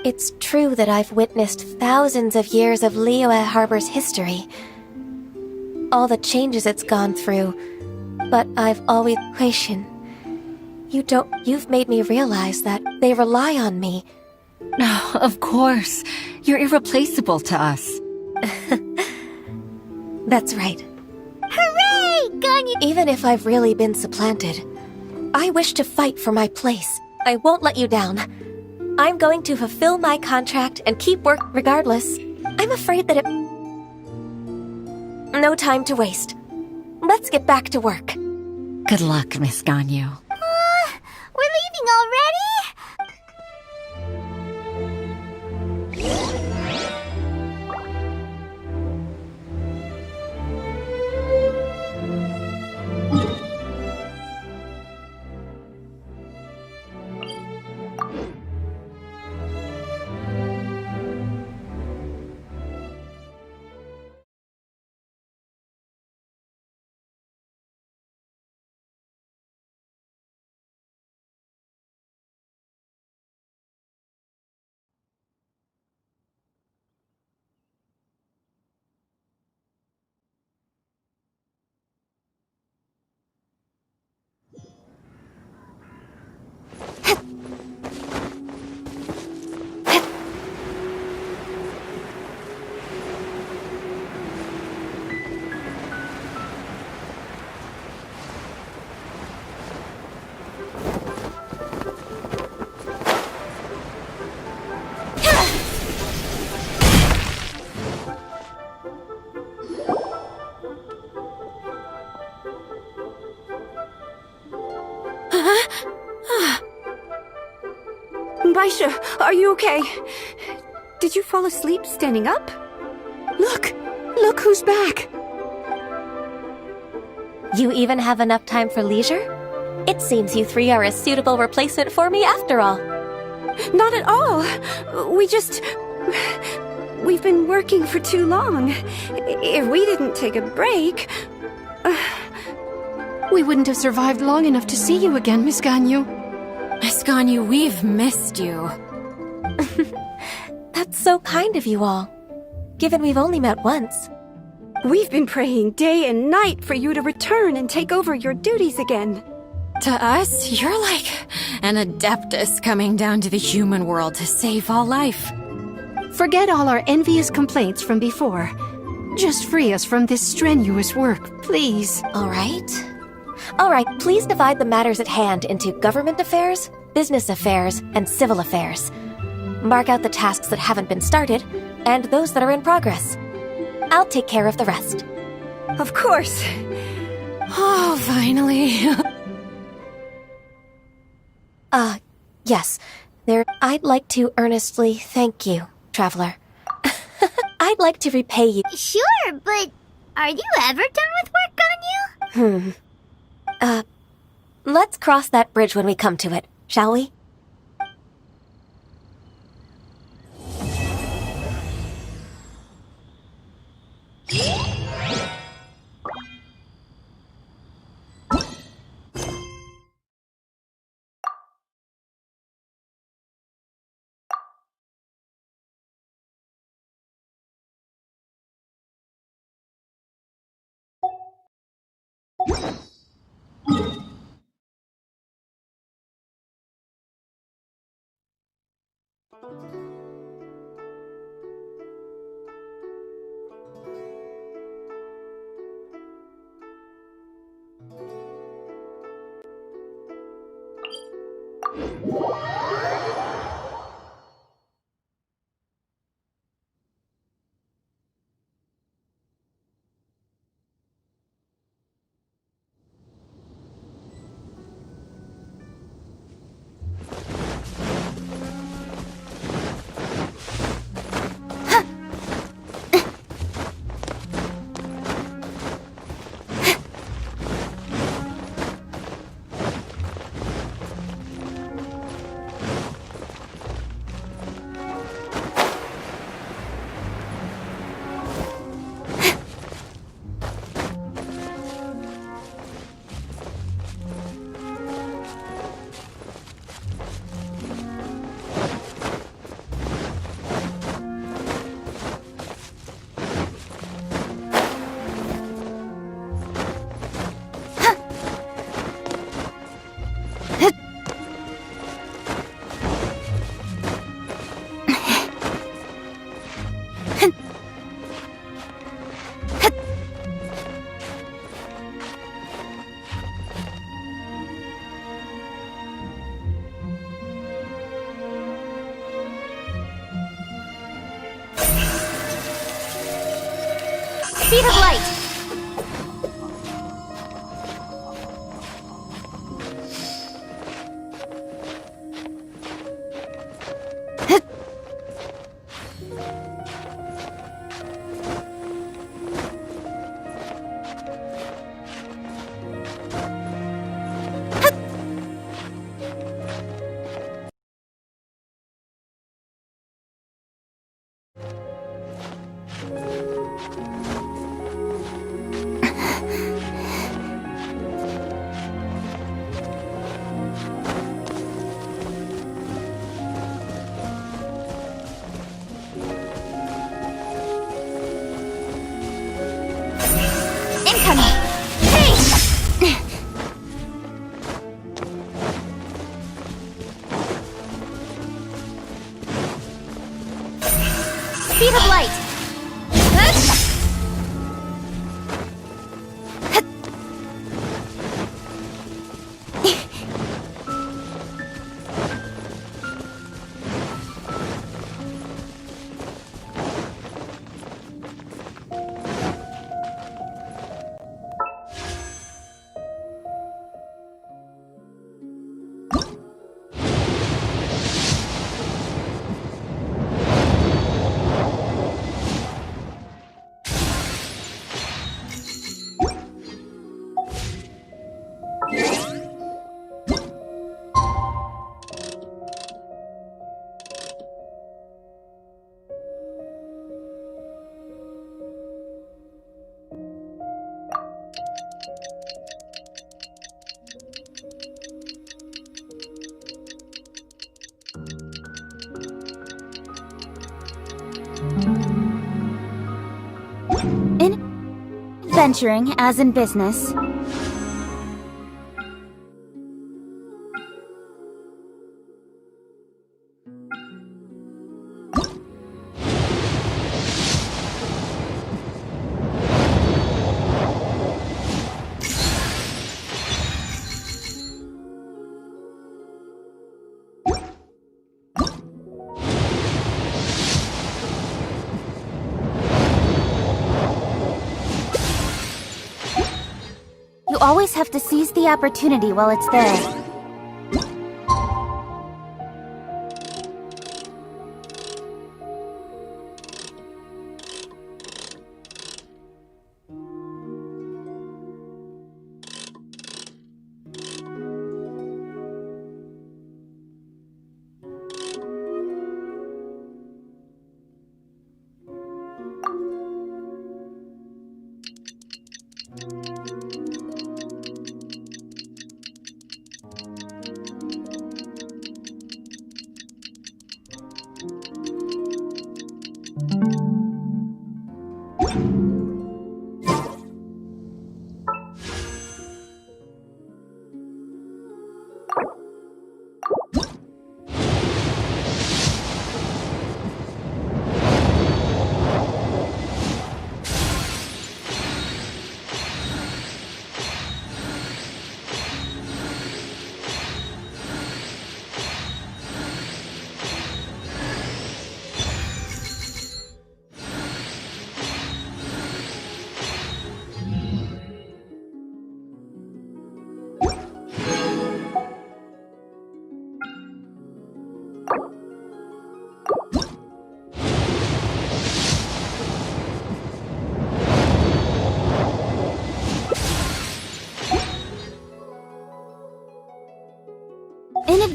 It's true that I've witnessed thousands of years of Liyue Harbor's history. All the changes it's gone through. But I've always... Huixin, you've made me realize that they rely on me. No, of course. You're irreplaceable to us. That's right. Hooray! Ganyu! Even if I've really been supplanted, I wish to fight for my place. I won't let you down. I'm going to fulfill my contract and keep work regardless. I'm afraid that No time to waste. Let's get back to work. Good luck, Miss Ganyu. We're leaving already? Baisha, are you okay? Did you fall asleep standing up? Look who's back! You even have enough time for leisure? It seems you three are a suitable replacement for me after all. Not at all. We've been working for too long. If we didn't take a break... We wouldn't have survived long enough to see you again, Miss Ganyu. Miss Ganyu, we've missed you. That's so kind of you all, given we've only met once. We've been praying day and night for you to return and take over your duties again. To us, you're like an adeptus coming down to the human world to save all life. Forget all our envious complaints from before. Just free us from this strenuous work, please. All right, please divide the matters at hand into government affairs, business affairs, and civil affairs. Mark out the tasks that haven't been started, and those that are in progress. I'll take care of the rest. Of course. Oh, finally. Yes. I'd like to earnestly thank you, Traveler. I'd like to repay you. Sure, but are you ever done with work, Ganyu? Let's cross that bridge when we come to it, shall we? Speed of light! Speed of light! Venturing, as in business. You always have to seize the opportunity while it's there.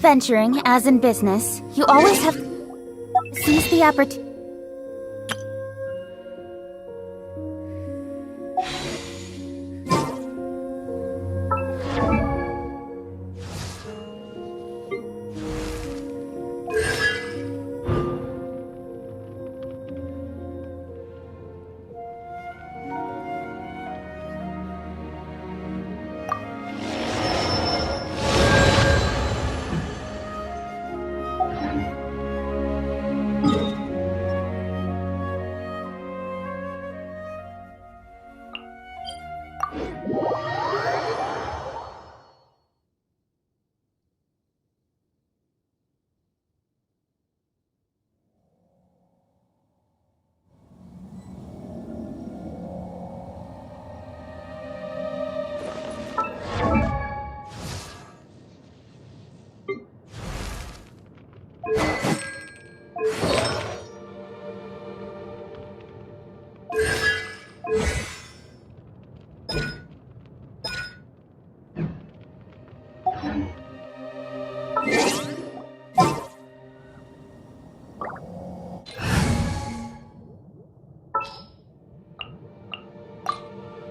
adventuring, as in business, you always have to seize the opportunity.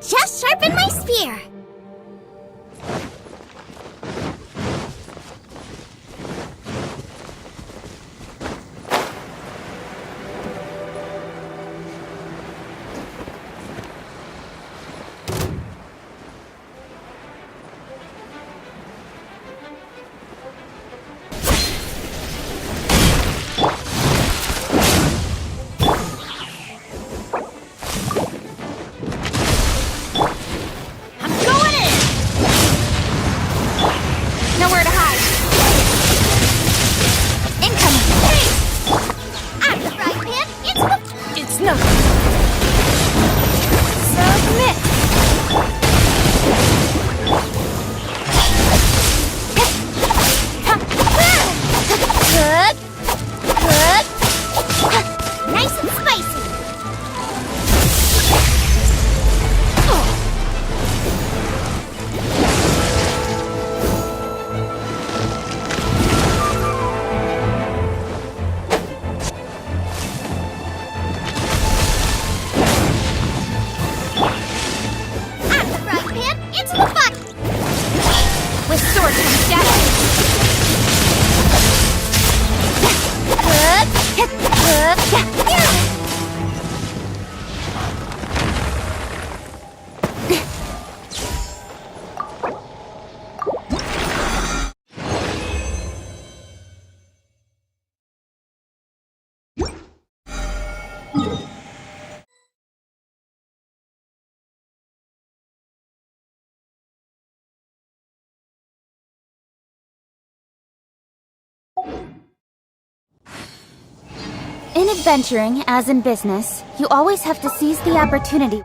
Just sharpen my spear! In adventuring, as in business, you always have to seize the opportunity.